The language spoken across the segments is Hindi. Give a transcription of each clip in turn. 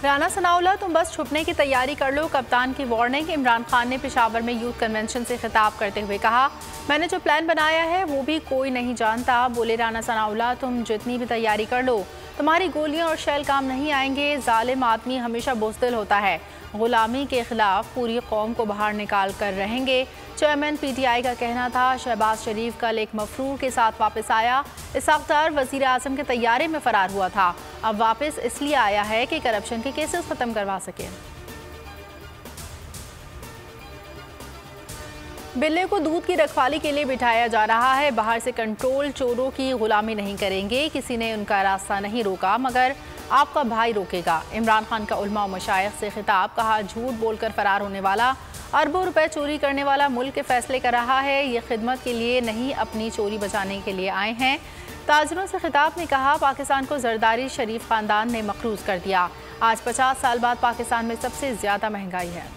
राना सनाउल्लाह, तुम बस छुपने की तैयारी कर लो, कप्तान की वार्निंग। इमरान खान ने पेशावर में यूथ कन्वेंशन से खिताब करते हुए कहा, मैंने जो प्लान बनाया है वो भी कोई नहीं जानता। बोले राना सनाउल्लाह, तुम जितनी भी तैयारी कर लो, तुम्हारी गोलियां और शैल काम नहीं आएंगे। जालिम आदमी हमेशा बुज़दिल होता है, गुलामी के खिलाफ पूरी कौम को बाहर निकाल कर रहेंगे। चेयरमैन PTI का कहना था। शहबाज शरीफ कल एक मफरूर के साथ वापस आया। इसहाक डार वज़ीर आज़म के तैयारे में फरार हुआ था, अब वापस इसलिए आया है कि करप्शन के केसेस खत्म करवा सके। बिल्ले को दूध की रखवाली के लिए बिठाया जा रहा है। बाहर से कंट्रोल चोरों की गुलामी नहीं करेंगे, किसी ने उनका रास्ता नहीं रोका मगर आपका भाई रोकेगा। इमरान खान का उलमा और मशाइख से खिताब, कहा झूठ बोलकर फरार होने वाला, अरबों रुपए चोरी करने वाला मुल्क के फैसले कर रहा है। ये खिदमत के लिए नहीं, अपनी चोरी बचाने के लिए आए हैं। ताजरों से खिताब में कहा, पाकिस्तान को जरदारी शरीफ खानदान ने मकरूज कर दिया। आज 50 साल बाद पाकिस्तान में सबसे ज्यादा महंगाई है।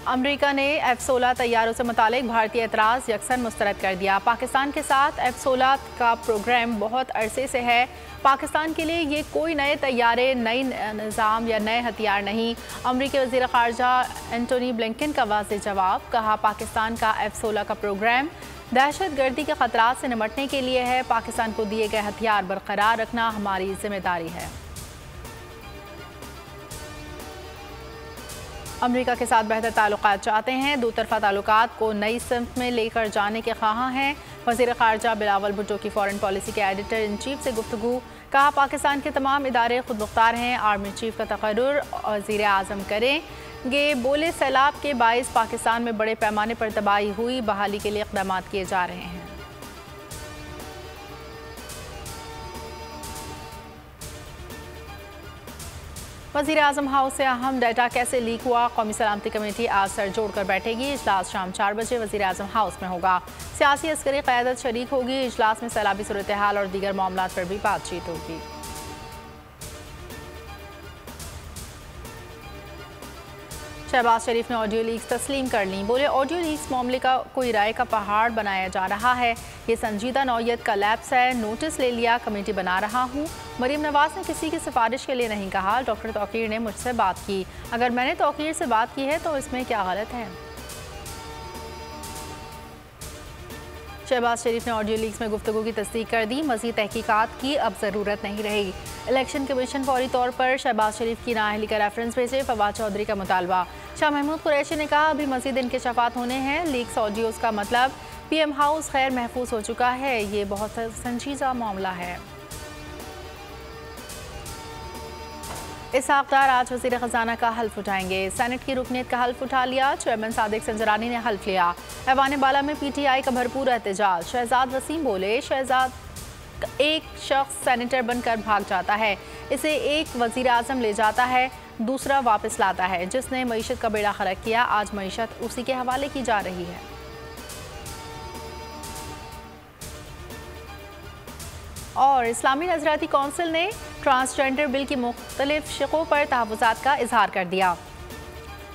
अमेरिका ने F-16 तैयारों से मुतालिक भारतीय एतराज़ यकसन मुस्तरद कर दिया। पाकिस्तान के साथ F-16 का प्रोग्राम बहुत अरसे से है। पाकिस्तान के लिए ये कोई नए तैयारे, नई निज़ाम या नए हथियार नहीं। अमेरिकी वज़ीर ख़ारजा एंटोनी ब्लिंकन का वाज़ेह जवाब, कहा पाकिस्तान का F-16 का प्रोग्राम दहशत गर्दी के ख़तरात से निपटने के लिए है। पाकिस्तान को दिए गए हथियार बरकरार रखना हमारी जिम्मेदारी है। अमेरिका के साथ बेहतर ताल्लुकात चाहते हैं, दो तरफा ताल्लुकात को नई सिमत में लेकर जाने के ख्वाहां हैं। वज़ीर ख़ारजा बिलावल भुट्टो की फ़ॉरेन पॉलिसी के एडिटर इन चीफ से गुफ्तगू, कहा पाकिस्तान के तमाम इदारे खुद मुख्तार हैं, आर्मी चीफ का तकर्रुर वज़ीर आज़म करेंगे। बोले सैलाब के बाइस पाकिस्तान में बड़े पैमाने पर तबाही हुई, बहाली के लिए इक़दाम किए जा रहे हैं। वज़ीर आज़म हाउस से अहम डाटा कैसे लीक हुआ, कौमी सलामती कमेटी आज सर जोड़कर बैठेगी। इजलास शाम 4 बजे वज़ीर आज़म हाउस में होगा। सियासी अस्करी क़यादत शरीक होगी। इजलास में सैलाबी सूरत हाल और दीगर मामलात पर भी बातचीत होगी। शहबाज शरीफ ने ऑडियो लीक्स तस्लीम कर ली। बोले ऑडियो लीक्स मामले का कोई राय का पहाड़ बनाया जा रहा है, ये संजीदा नौयत का लैप्स है। नोटिस ले लिया, कमेटी बना रहा हूँ। मरीम नवाज ने किसी की सिफारिश के लिए नहीं कहा। डॉक्टर तौकीर ने मुझसे बात की, अगर मैंने तौकीर से बात की है तो इसमें क्या गलत है। शहबाज शरीफ ने ऑडियो लीक्स में गुफ्तगू की तस्दीक कर दी। मज़ीद तहकीकात की अब ज़रूरत नहीं रही। इलेक्शन कमीशन फौरी तौर पर शहबाज शरीफ की नाअहली का रेफरेंस भेजे, फवाद चौधरी का मुतालबा। शाह महमूद कुरैशी ने कहा, अभी मज़ीद इंकशाफात होने हैं। लीक्स ऑडियोज़ का मतलब PM हाउस खैर महफूज हो चुका है, ये बहुत संजीदा मामला है। इसहाक डार आज वज़ीर ख़जाना का हल्फ उठाएंगे। सेनेट की रुकनीत का हल्फ उठा लिया। चेयरमैन सादिक संजरानी ने हल्फ लिया। ऐवान बाला में PTI का भरपूर एहतजाज। शहजाद वसीम बोले, शहजाद एक शख्स सेनेटर बनकर भाग जाता है, इसे एक वज़ीर आज़म ले जाता है, दूसरा वापस लाता है। जिसने मईशत का बेड़ा खरक किया, आज मईशत उसी के हवाले की जा रही है। और इस्लामी नजराती कौंसिल ने ट्रांसजेंडर बिल की मुख्तलिफ शिकों पर तहफ़्फ़ुज़ात का इजहार कर दिया।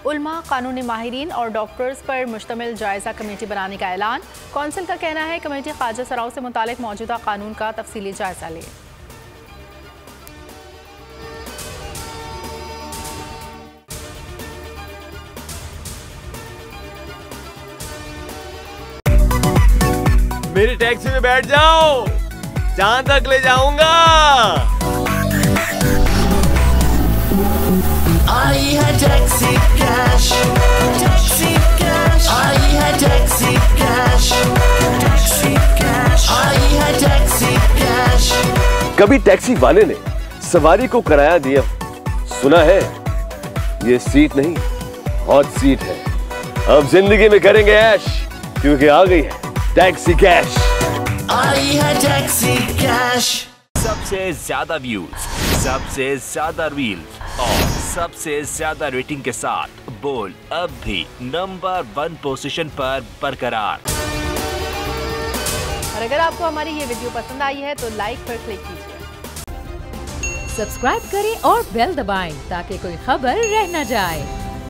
उल्मा, कानूनी माहिरीन और डॉक्टर्स पर मुश्तमिल जायज़ा कमेटी बनाने का ऐलान। कौंसिल का कहना है कमेटी ख्वाजा सराव से मुतालिक मौजूदा कानून का तफसीली जायज़ा ले। मेरी टैक्सी में बैठ जाओ, जहां तक ले जाऊंगा। आई है टैक्सी कैश, टैक्सी कैश, आई है टैक्सी कैश, टैक्सी कैश, आई है टैक्सी कैश। कभी टैक्सी वाले ने सवारी को किराया दिया, सुना है ये सीट नहीं हॉट सीट है। अब जिंदगी में करेंगे ऐश, क्योंकि आ गई है टैक्सी कैश। आई है टैक्सी कैश। सबसे ज्यादा व्यूज, सबसे ज्यादा रील्स और सबसे ज्यादा रेटिंग के साथ बोल अब भी नंबर 1 पोजीशन पर बरकरार। और अगर आपको हमारी ये वीडियो पसंद आई है तो लाइक पर क्लिक कीजिए, सब्सक्राइब करें और बेल दबाएं ताकि कोई खबर रह न जाए।